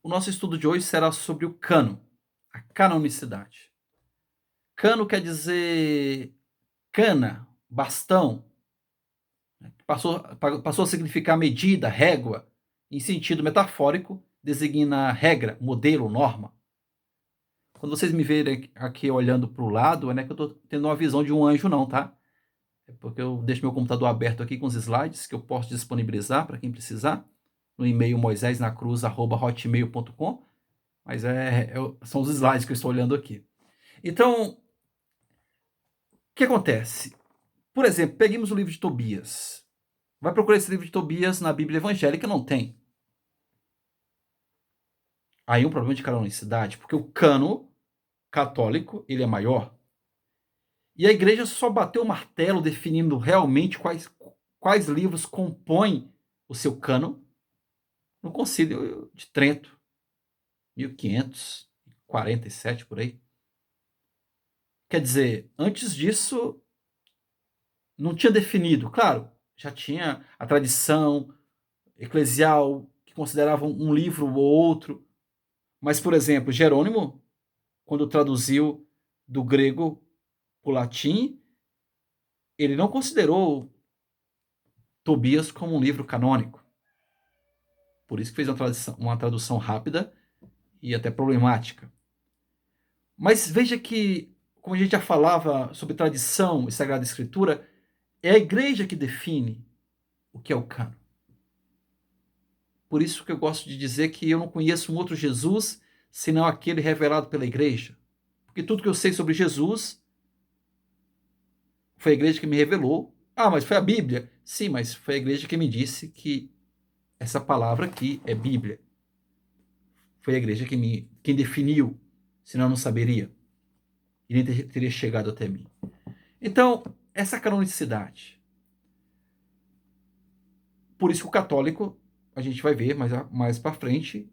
O nosso estudo de hoje será sobre o cânon, a canonicidade. Cano quer dizer cana, bastão, né, passou a significar medida, régua, em sentido metafórico, designa regra, modelo, norma. Quando vocês me verem aqui olhando para o lado, não é que eu estou tendo uma visão de um anjo, não, tá? É porque eu deixo meu computador aberto aqui com os slides que eu posso disponibilizar para quem precisar, no e-mail moisesnacruz@hotmail.com, mas são os slides que eu estou olhando aqui. Então, o que acontece? Por exemplo, peguemos o livro de Tobias. Vai procurar esse livro de Tobias na Bíblia evangélica, não tem. Aí um problema de canonicidade, porque o cano católico ele é maior. E a igreja só bateu o martelo definindo realmente quais livros compõem o seu cano no Concílio de Trento, 1547 por aí. Quer dizer, antes disso não tinha definido. Claro, já tinha a tradição eclesial que considerava um livro ou outro. Mas, por exemplo, Jerônimo, quando traduziu do grego para o latim, ele não considerou Tobias como um livro canônico. Por isso que fez uma tradução rápida e até problemática. Mas veja que, como a gente já falava sobre tradição e Sagrada Escritura, é a igreja que define o que é o cano. Por isso que eu gosto de dizer que eu não conheço um outro Jesus senão aquele revelado pela igreja. Porque tudo que eu sei sobre Jesus foi a igreja que me revelou. Ah, mas foi a Bíblia? Sim, mas foi a igreja que me disse que essa palavra aqui é Bíblia. Foi a igreja quem definiu, senão eu não saberia. E nem teria chegado até mim. Então, essa canonicidade. Por isso que o católico, a gente vai ver mais para frente,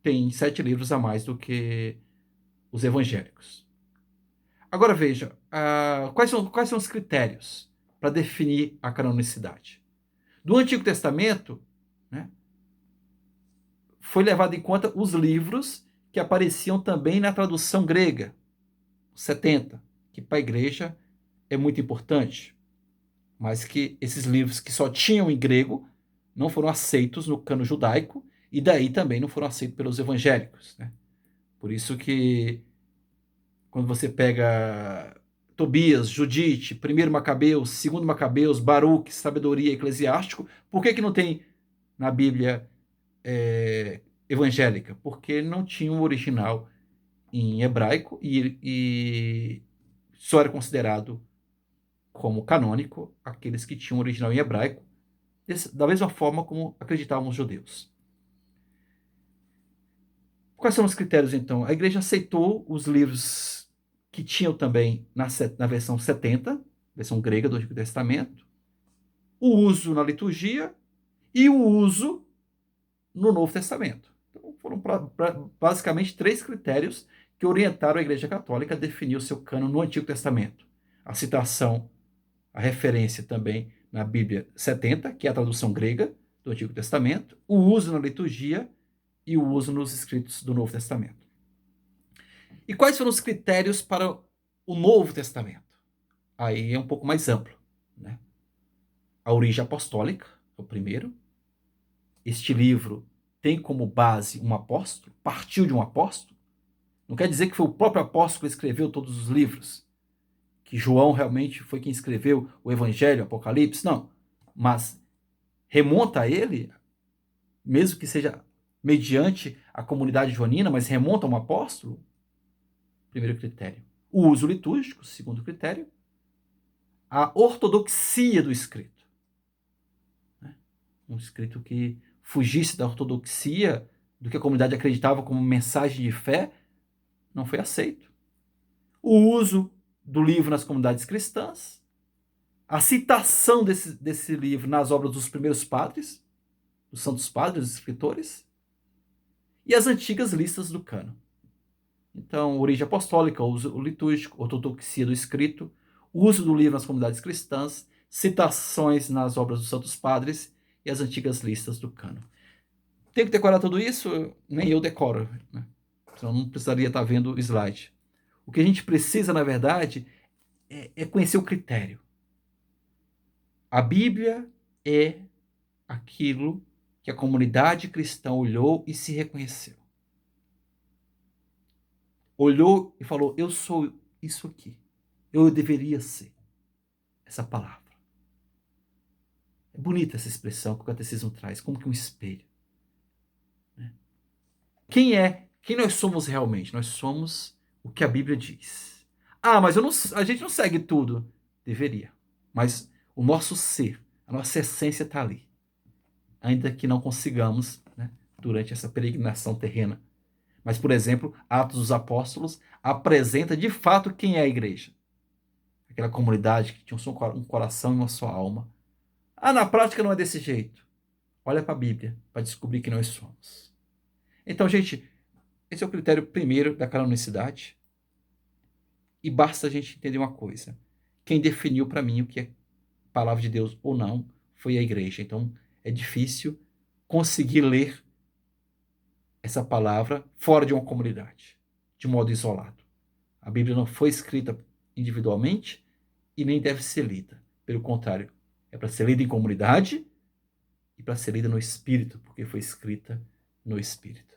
tem 7 livros a mais do que os evangélicos. Agora veja, quais são os critérios para definir a canonicidade? Do Antigo Testamento, né, foi levado em conta os livros que apareciam também na tradução grega, 70, que para a igreja é muito importante, mas que esses livros que só tinham em grego não foram aceitos no cano judaico e daí também não foram aceitos pelos evangélicos, né? Por isso que quando você pega Tobias, Judite, 1 Macabeus, 2 Macabeus, Baruque, Sabedoria Eclesiástico, por que não tem na Bíblia evangélica? Porque não tinha um original em hebraico e só era considerado como canônico aqueles que tinham original em hebraico, da mesma forma como acreditavam os judeus. Quais são os critérios, então? A igreja aceitou os livros que tinham também na versão 70, versão grega do Antigo Testamento, o uso na liturgia e o uso no Novo Testamento. Então, foram basicamente 3 critérios que orientaram a Igreja Católica a definir o seu cânon no Antigo Testamento. A citação, a referência também na Bíblia 70, que é a tradução grega do Antigo Testamento, o uso na liturgia e o uso nos escritos do Novo Testamento. E quais foram os critérios para o Novo Testamento? Aí é um pouco mais amplo, né? A origem apostólica, é o primeiro. Este livro tem como base um apóstolo, partiu de um apóstolo. Não quer dizer que foi o próprio apóstolo que escreveu todos os livros, que João realmente foi quem escreveu o Evangelho, o Apocalipse, não. Mas remonta a ele, mesmo que seja mediante a comunidade joanina, mas remonta a um apóstolo, primeiro critério. O uso litúrgico, segundo critério. A ortodoxia do escrito. Um escrito que fugisse da ortodoxia, do que a comunidade acreditava como mensagem de fé, não foi aceito. O uso do livro nas comunidades cristãs, a citação desse livro nas obras dos primeiros padres, dos santos padres, dos escritores, e as antigas listas do cânon. Então, origem apostólica, uso litúrgico, ortodoxia do escrito, uso do livro nas comunidades cristãs, citações nas obras dos santos padres e as antigas listas do cânon. Tem que decorar tudo isso? Nem eu decoro, né? Senão não precisaria estar vendo o slide. O que a gente precisa, na verdade, é conhecer o critério. A Bíblia é aquilo que a comunidade cristã olhou e se reconheceu. Olhou e falou: eu sou isso aqui. Eu deveria ser essa palavra. É bonita essa expressão que o catecismo traz, como que um espelho. Quem nós somos realmente? Nós somos o que a Bíblia diz. Ah, mas a gente não segue tudo. Deveria. Mas o nosso ser, a nossa essência está ali. Ainda que não consigamos, né, durante essa peregrinação terrena. Mas, por exemplo, Atos dos Apóstolos apresenta de fato quem é a igreja. Aquela comunidade que tinha um coração e uma só alma. Ah, na prática não é desse jeito. Olha para a Bíblia para descobrir quem nós somos. Então, gente, esse é o critério primeiro da canonicidade. E basta a gente entender uma coisa. Quem definiu para mim o que é palavra de Deus ou não foi a igreja. Então, é difícil conseguir ler essa palavra fora de uma comunidade, de modo isolado. A Bíblia não foi escrita individualmente e nem deve ser lida. Pelo contrário, é para ser lida em comunidade e para ser lida no Espírito, porque foi escrita no Espírito.